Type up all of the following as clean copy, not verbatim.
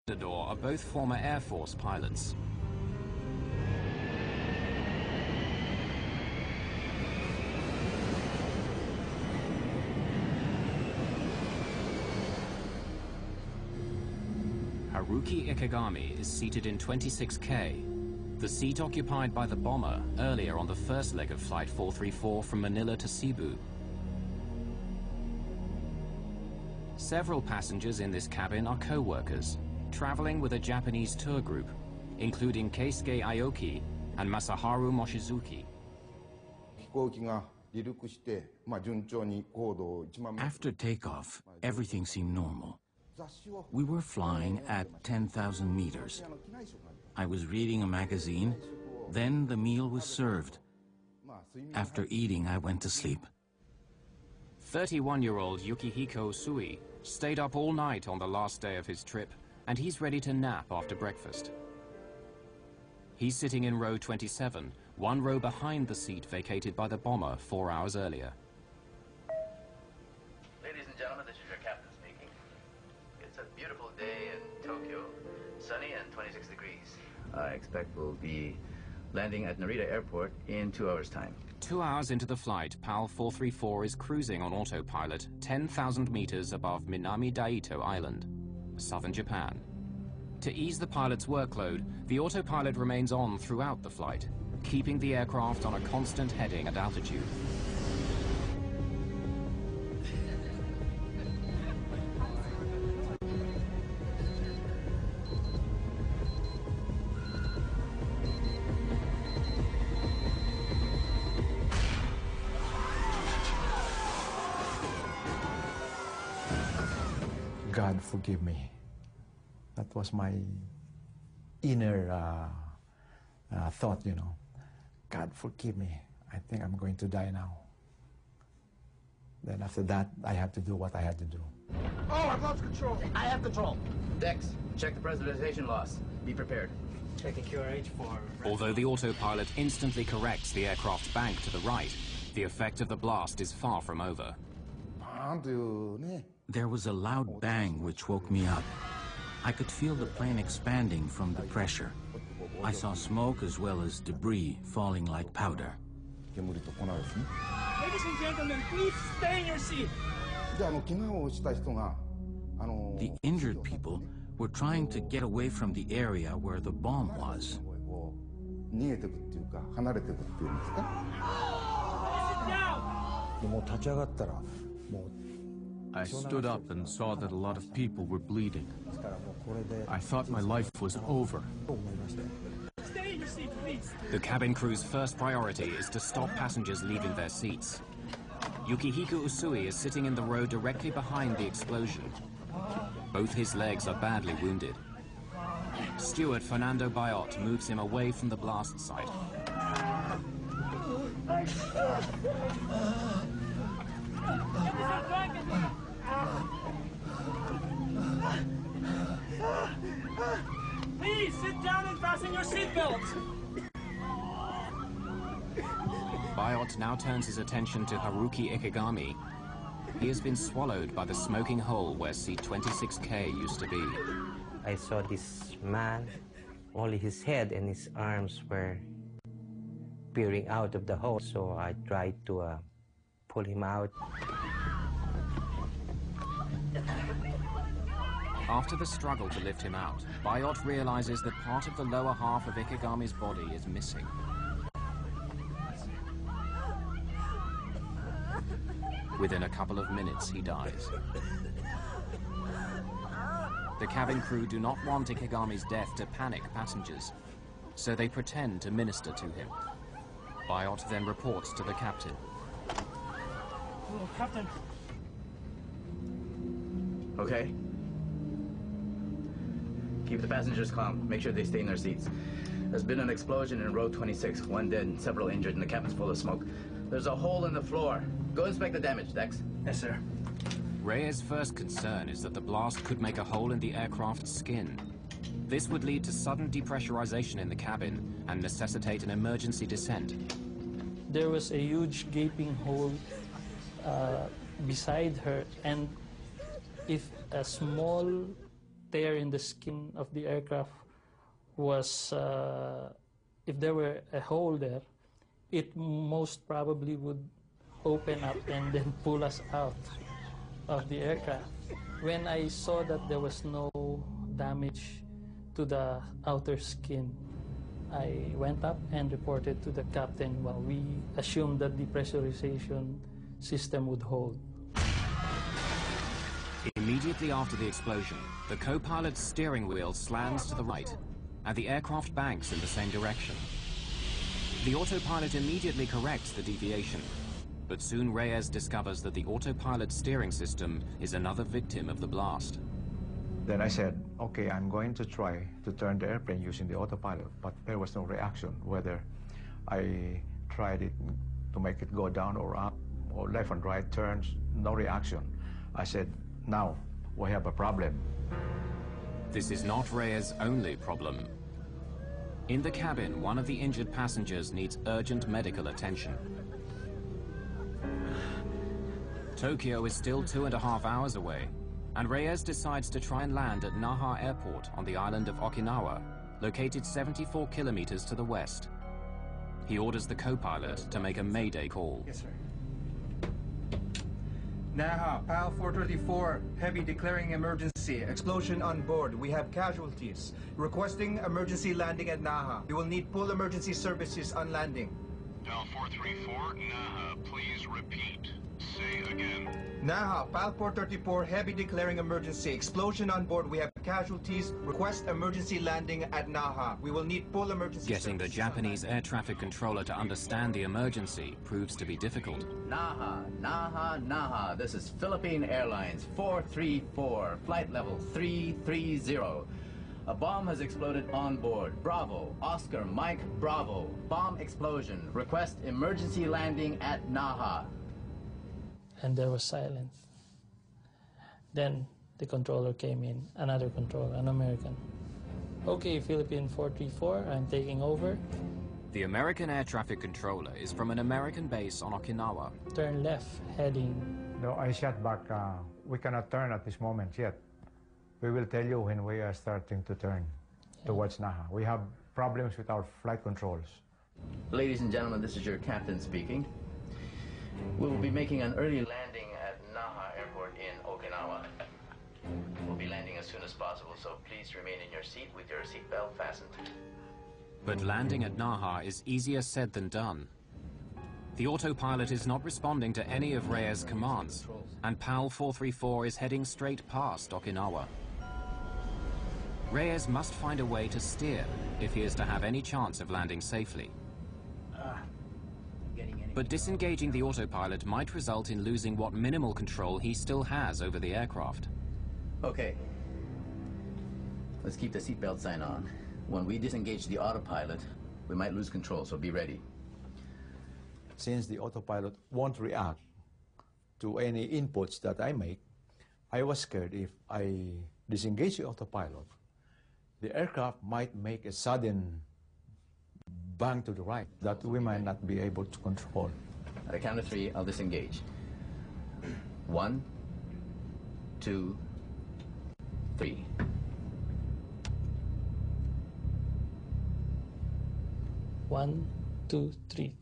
are both former Air Force pilots. Haruki Ikegami is seated in 26K, the seat occupied by the bomber earlier on the first leg of Flight 434 from Manila to Cebu. Several passengers in this cabin are co-workers, traveling with a Japanese tour group, including Keisuke Aoki and Masaharu Mochizuki. After takeoff, everything seemed normal. We were flying at 10,000 meters. I was reading a magazine, then the meal was served. After eating, I went to sleep. 31-year-old Yukihiko Usui stayed up all night on the last day of his trip, and he's ready to nap after breakfast. He's sitting in row 27, one row behind the seat vacated by the bomber 4 hours earlier. Ladies and gentlemen, this is your captain speaking. It's a beautiful day in Tokyo, sunny and 26 degrees. I expect we'll be landing at Narita Airport in 2 hours' time. 2 hours into the flight, PAL 434 is cruising on autopilot 10,000 meters above Minami Daito Island, southern Japan. To ease the pilot's workload, the autopilot remains on throughout the flight, keeping the aircraft on a constant heading at altitude. God forgive me. That was my inner thought, you know. God forgive me. I think I'm going to die now. Then after that, I have to do what I had to do. Oh, I've lost control. I have control. Dex, check the pressurization loss. Be prepared. Checking QRH for... Although the autopilot instantly corrects the aircraft bank to the right, the effect of the blast is far from over. There was a loud bang which woke me up. I could feel the plane expanding from the pressure. I saw smoke as well as debris falling like powder. Ladies and gentlemen, please stay in your seat. The injured people were trying to get away from the area where the bomb was. I stood up and saw that a lot of people were bleeding. I thought my life was over. Stay in your seat, please. The cabin crew's first priority is to stop passengers leaving their seats. Yukihiko Usui is sitting in the row directly behind the explosion. Both his legs are badly wounded. Steward Fernando Bayot moves him away from the blast site. Please sit down and fasten your seatbelt. Bayot now turns his attention to Haruki Ikegami. He has been swallowed by the smoking hole where seat 26K used to be. I saw this man, only his head and his arms were peering out of the hole, so I tried to pull him out. After the struggle to lift him out, Bayot realizes that part of the lower half of Ikegami's body is missing. Within a couple of minutes, he dies. The cabin crew do not want Ikegami's death to panic passengers, so they pretend to minister to him. Bayot then reports to the captain. Oh, Captain. Okay. Keep the passengers calm. Make sure they stay in their seats. There's been an explosion in row 26. One dead and several injured, and the cabin's full of smoke. There's a hole in the floor. Go inspect the damage, Dex. Yes, sir. Reyes' first concern is that the blast could make a hole in the aircraft's skin. This would lead to sudden depressurization in the cabin and necessitate an emergency descent. There was a huge gaping hole beside her, and if a small tear in the skin of the aircraft was, if there were a hole there, it most probably would open up and then pull us out of the aircraft. When I saw that there was no damage to the outer skin, I went up and reported to the captain. Well, we assumed that the pressurization system would hold. Immediately after the explosion, the co-pilot's steering wheel slams to the right, and the aircraft banks in the same direction. The autopilot immediately corrects the deviation, but soon Reyes discovers that the autopilot steering system is another victim of the blast. Then I said, okay, I'm going to try to turn the airplane using the autopilot, but there was no reaction, whether I tried it to make it go down or up, or left and right turns, no reaction. I said, now we have a problem. This is not Reyes' only problem. In the cabin, one of the injured passengers needs urgent medical attention. Tokyo is still 2.5 hours away, and Reyes decides to try and land at Naha Airport on the island of Okinawa, located 74 kilometers to the west. He orders the co-pilot to make a mayday call. Yes, sir. Naha, PAL 434, heavy declaring emergency. Explosion on board. We have casualties. Requesting emergency landing at Naha. We will need full emergency services on landing. PAL 434, Naha, please repeat. Say again. Naha, PAL 434, heavy declaring emergency. Explosion on board. We have casualties. Request emergency landing at Naha. We will need full emergency Getting the Japanese air traffic controller to understand the emergency proves to be difficult. Naha, Naha, Naha. This is Philippine Airlines 434, flight level 330. A bomb has exploded on board. Bravo, Oscar, Mike, Bravo. Bomb explosion. Request emergency landing at Naha. And there was silence. Then the controller came in, another controller, an American. Okay, Philippine 434, I'm taking over. The American air traffic controller is from an American base on Okinawa. Turn left, heading. No, I shot back. We cannot turn at this moment yet. We will tell you when we are starting to turn towards Naha. We have problems with our flight controls. Ladies and gentlemen, this is your captain speaking. We will be making an early landing at Naha Airport in Okinawa. We'll be landing as soon as possible, so please remain in your seat with your seatbelt fastened. But landing at Naha is easier said than done. The autopilot is not responding to any of Reyes' commands, and PAL 434 is heading straight past Okinawa. Reyes must find a way to steer if he is to have any chance of landing safely. But disengaging the autopilot might result in losing what minimal control he still has over the aircraft. Okay. Let's keep the seatbelt sign on. When we disengage the autopilot, we might lose control, so be ready. Since the autopilot won't react to any inputs that I make, I was scared if I disengage the autopilot, the aircraft might make a sudden bang to the right that we might not be able to control. At a count of 3, I'll disengage. 1, 2, 3. One, two, three.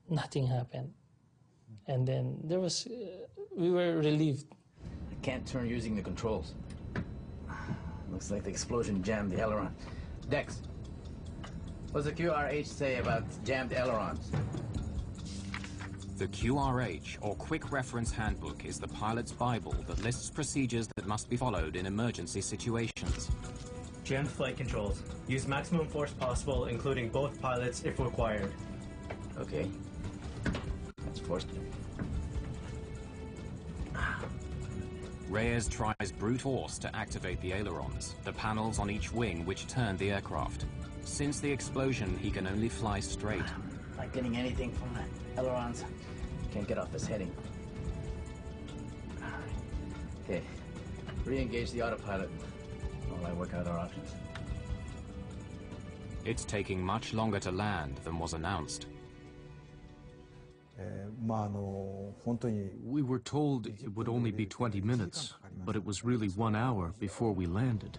Nothing happened. And then there was, we were relieved. I can't turn using the controls. Looks like the explosion jammed the aileron. Dex, what's the QRH say about jammed ailerons? The QRH, or Quick Reference Handbook, is the pilot's Bible that lists procedures that must be followed in emergency situations. Jammed flight controls. Use maximum force possible, including both pilots if required. Okay. That's force. Reyes tries brute force to activate the ailerons, the panels on each wing which turn the aircraft. Since the explosion, he can only fly straight. Not getting anything from the ailerons. Can't get off this heading. Okay. Re-engage the autopilot while I work out our options. It's taking much longer to land than was announced. We were told it would only be 20 minutes, but it was really 1 hour before we landed.